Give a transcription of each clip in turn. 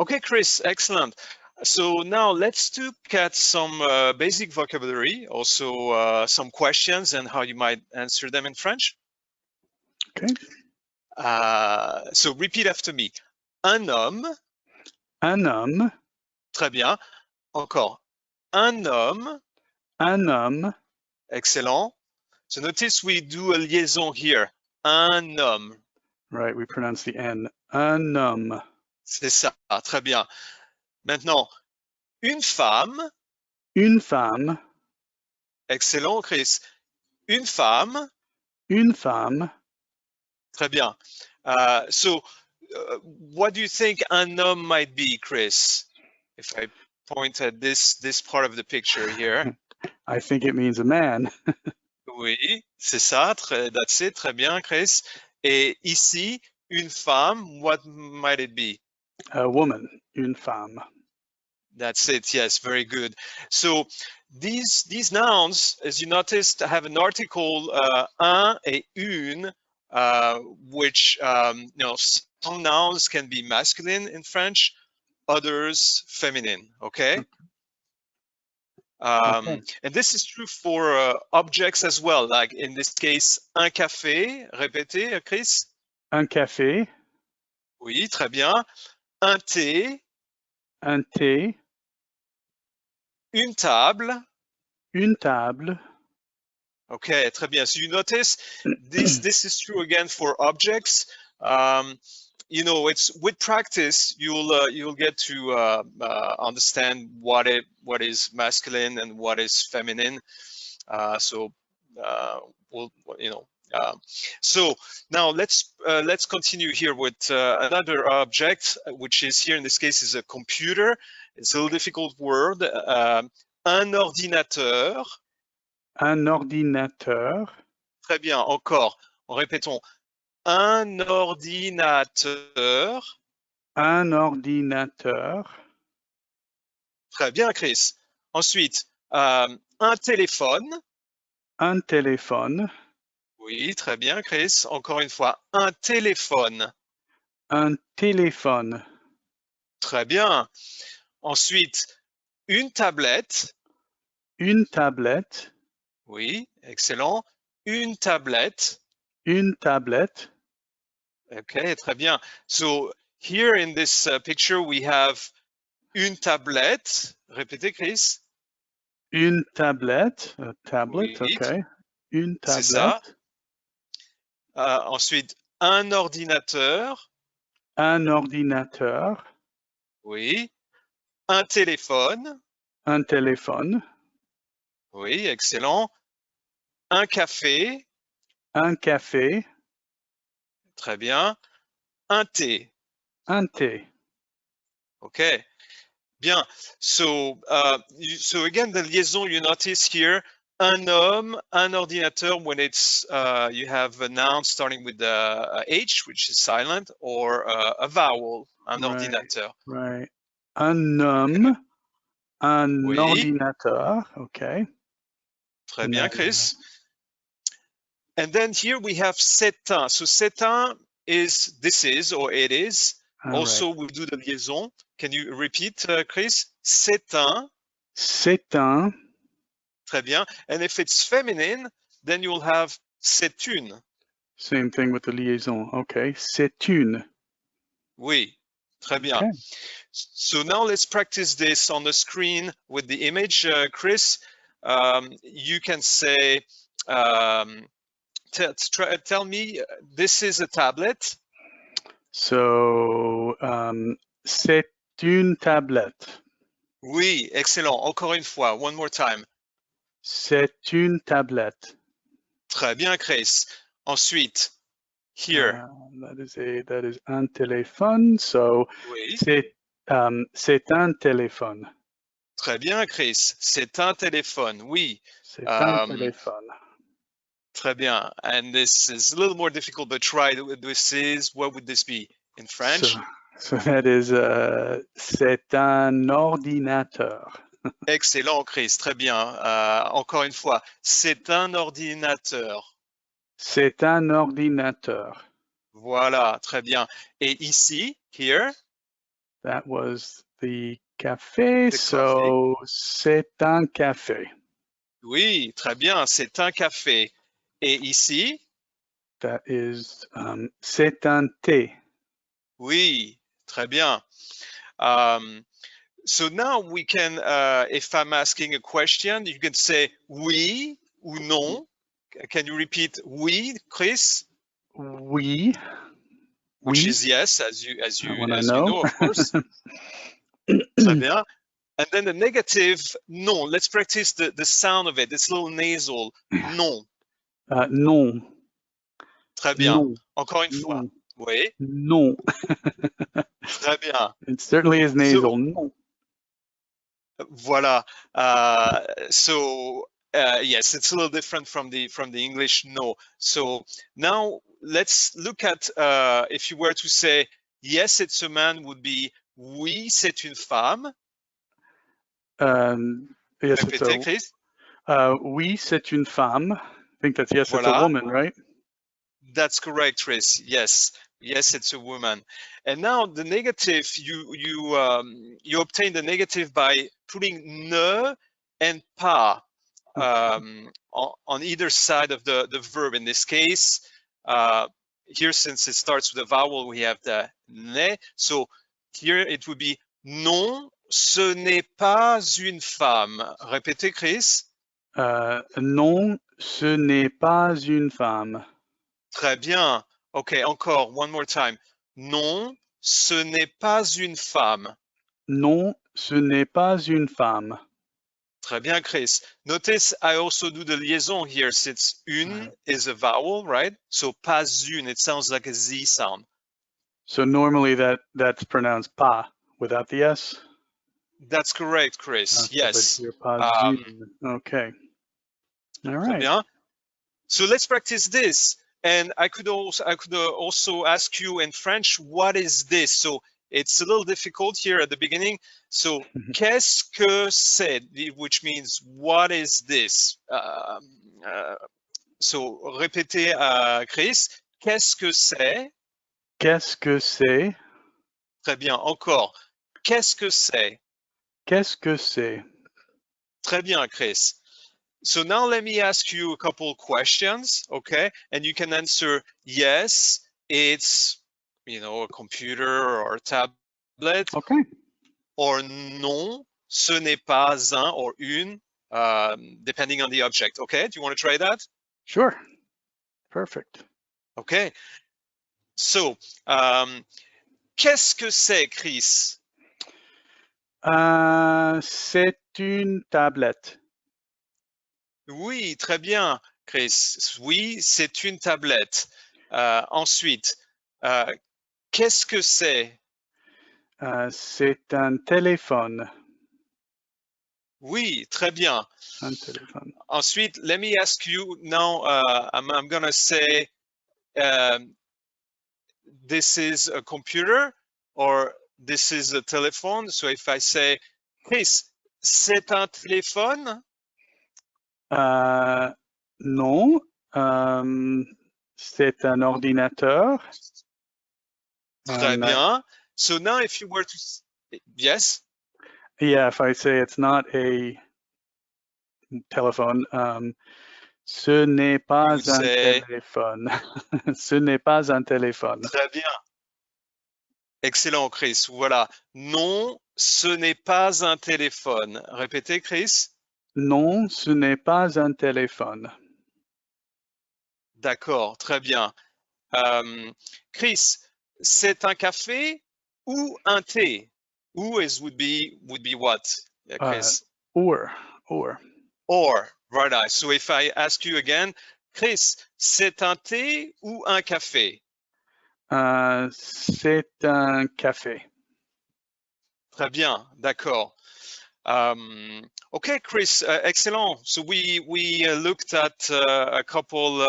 Okay, Chris, excellent. So now let's look at some basic vocabulary, also some questions and how you might answer them in French. Okay. So repeat after me. Un homme. Un homme. Très bien. Encore. Un homme. Un homme. Excellent. So notice we do a liaison here. Un homme. Right, we pronounce the N. Un homme. C'est ça. Très bien. Maintenant, une femme. Une femme. Excellent, Chris. Une femme. Une femme. Très bien. What do you think un homme might be, Chris? If I point at this part of the picture here. I think it means a man. Oui, c'est ça. That's it. Très bien, Chris. Et ici, une femme, what might it be? A woman. Une femme. That's it. Yes, very good. So these nouns, as you noticed, have an article un et une, which some nouns can be masculine in French, others feminine. Okay. Okay. And this is true for objects as well. Like in this case, un café. Répétez, Chris. Un café. Oui, très bien. Un thé. Un thé. Une table. Une table. Okay, très bien. So you notice this is true again for objects. It's with practice you'll get to understand what is masculine and what is feminine. So now let's continue here with another object, which is here in this case is a computer. It's a little difficult word. Un ordinateur. Un ordinateur. Très bien, encore. Répétons. Un ordinateur. Un ordinateur. Très bien, Chris. Ensuite, un téléphone. Un téléphone. Oui, très bien, Chris. Encore une fois, un téléphone. Un téléphone. Très bien. Ensuite, une tablette. Une tablette. Oui, excellent. Une tablette. Une tablette. Okay, très bien. So here in this picture, we have une tablette. Répétez, Chris. Une tablette. A tablet, Oui, okay. Une c'est ça. tablette. Ensuite, un ordinateur. Un ordinateur. Oui. Un téléphone. Un téléphone. Oui, excellent. Un café. Un café. Très bien. Un thé. Un thé. Okay. Bien. So again, the liaison you notice here, un homme, un ordinateur, when it's you have a noun starting with the H, which is silent, or a vowel, un ordinateur. Right. Un homme, un Oui. ordinateur. Okay. Très bien, Chris. And then here we have c'est un. So c'est un is this is or it is. Also, we do the liaison. Can you repeat, Chris? C'est un. C'est un. Très bien. And if it's feminine, then you'll have c'est une. Same thing with the liaison. Okay. C'est une. Oui. Très bien. Okay. So now let's practice this on the screen with the image, Chris. You can say, tell me, this is a tablet. So, c'est une tablette. Oui, excellent. Encore une fois, one more time. C'est une tablette. Très bien, Chris. Ensuite, here. That is un téléphone. So, Oui. c'est un téléphone. Très bien, Chris. C'est un téléphone. Oui. C'est un téléphone. Très bien. And this is a little more difficult, but try. This is, what would this be in French? So that is, c'est un ordinateur. Excellent, Chris. Très bien. Encore une fois, c'est un ordinateur. C'est un ordinateur. Voilà, très bien. Et ici, here? That was the café, The so c'est un café. Oui, très bien, c'est un café. Et ici? That is, c'est un thé. Oui, très bien. So now we can, if I'm asking a question, you can say oui ou non. Can you repeat oui, Chris? Oui. Which Oui. is yes, as When I you know. know, of course. Très bien. And then the negative, non. Let's practice the sound of it. It's a little nasal. Non. Non. Très bien. Non. Encore une fois. Non. Oui. Non. Très bien. It certainly is nasal. Non. Voilà. So yes, it's a little different from the English no. So now let's look at if you were to say yes, it's a man, would be oui, c'est une femme. Yes, Répétez, Chris. oui, c'est une femme. I think that's yes, it's a Voilà. woman, right? That's correct, Chris. Yes, yes, it's a woman. And now the negative, you obtain the negative by putting ne and pas on either side of the verb. In this case, here since it starts with a vowel, we have the ne. So here it would be non, ce n'est pas une femme. Répétez, Chris. Non, ce n'est pas une femme. Très bien. OK, encore, one more time. Non, ce n'est pas une femme. Non, ce n'est pas une femme. Très bien, Chris. Notice I also do the liaison here since une is a vowel, right? So pas une, it sounds like a Z sound. So normally that's pronounced pas without the S? That's correct, Chris. Okay, Yes. but here pas une. Okay. All Très right. bien. So let's practice this. And I could also ask you in French, what is this? So it's a little difficult here at the beginning. So, qu'est-ce que c'est? Which means, what is this? So, répétez, Chris. Qu'est-ce que c'est? Qu'est-ce que c'est? Très bien. Encore. Qu'est-ce que c'est? Qu'est-ce que c'est? Très bien, Chris. So now let me ask you a couple questions, okay? And you can answer yes, it's, a computer or a tablet. Okay. Or non, ce n'est pas un or une, depending on the object, okay? Do you want to try that? Sure. Perfect. Okay. So, qu'est-ce que c'est, Chris? C'est une tablette. Oui, très bien, Chris. Oui, c'est une tablette. Ensuite, qu'est-ce que c'est? C'est un téléphone. Oui, très bien. Un téléphone. Ensuite, let me ask you now, I'm going to say this is a computer or this is a telephone. So if I say, Chris, c'est un téléphone? Non, c'est un ordinateur. Très bien. So now if you were to, yes? Yeah, if I say it's not a telephone, ce n'est pas un téléphone. Ce n'est pas un téléphone. Très bien. Excellent, Chris. Voilà. Non, ce n'est pas un téléphone. Répétez, Chris. Non, ce n'est pas un téléphone. D'accord, très bien. Chris, c'est un café ou un thé? Ou would be what, Chris? Or. Or, right. So if I ask you again, Chris, c'est un thé ou un café? C'est un café. Très bien, d'accord. Okay, Chris, excellent. So we looked at a couple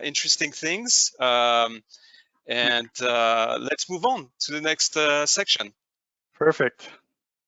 interesting things, and let's move on to the next section. Perfect.